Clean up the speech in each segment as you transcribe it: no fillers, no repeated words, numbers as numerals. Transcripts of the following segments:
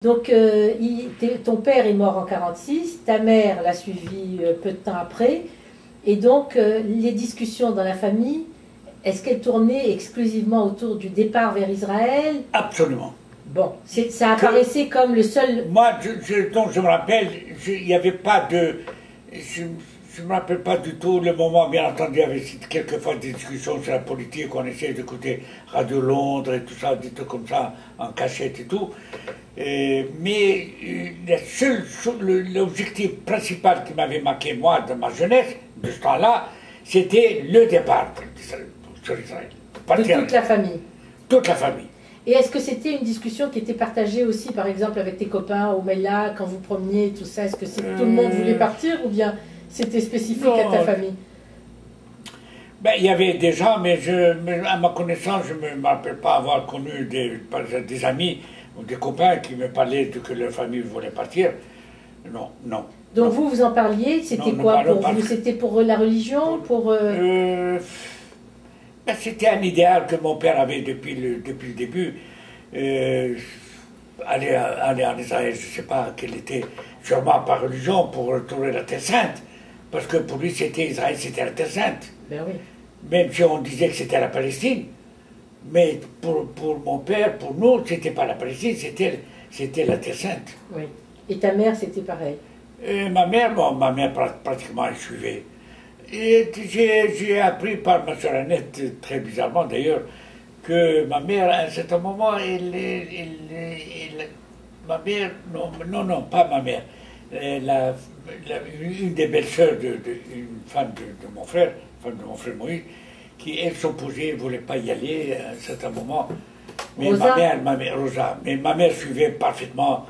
Donc, ton père est mort en 1946, ta mère l'a suivi peu de temps après, et donc les discussions dans la famille, est-ce qu'elles tournaient exclusivement autour du départ vers Israël? Absolument. Bon, ça apparaissait comme le seul... Moi, donc je me rappelle, il n'y avait pas de... Je ne me rappelle pas du tout le moment, bien entendu, il y avait quelquefois des discussions sur la politique, on essayait d'écouter Radio Londres et tout ça, des trucs comme ça, en cachette et tout. Mais l'objectif principal qui m'avait marqué, moi, de ma jeunesse, de ce temps-là, c'était le départ sur Israël. De toute la famille. Toute la famille. Et est-ce que c'était une discussion qui était partagée aussi, par exemple, avec tes copains au Mela, quand vous promeniez, tout ça? Est-ce que tout le monde voulait partir ou bien c'était spécifique à ta famille? Ben, il y avait des gens, mais à ma connaissance, je ne me rappelle pas avoir connu des amis ou des copains qui me parlaient de que leur famille voulait partir. Non, non. Donc non. Vous en parliez, c'était quoi pour vous? C'était pour la religion, ben, c'était un idéal que mon père avait depuis le début. Aller en Israël, je ne sais pas quel était, sûrement par religion, pour retrouver la Terre Sainte. Parce que pour lui, Israël, c'était la Terre Sainte. Ben oui. Même si on disait que c'était la Palestine. Mais pour mon père, pour nous, c'était pas la Palestine, c'était la Terre Sainte. Oui. Et ta mère, c'était pareil? Ma mère, bon, pratiquement, elle suivait. Et j'ai appris par ma soeur Annette, très bizarrement d'ailleurs, que ma mère, à un certain moment, ma mère, non, pas ma mère, une des belles-sœurs une femme de mon frère, Moïse, qui, elle, s'opposait, ne voulait pas y aller à un certain moment. Mais Rosa. ma mère, Rosa, mais ma mère suivait parfaitement,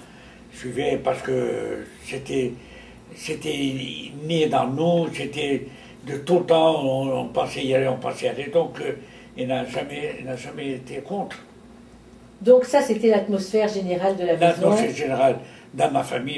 parce que c'était né dans nous, c'était de tout le temps, on pensait y aller, donc il n'a jamais été contre. Donc ça, c'était l'atmosphère générale de la maison? L'atmosphère générale dans ma famille.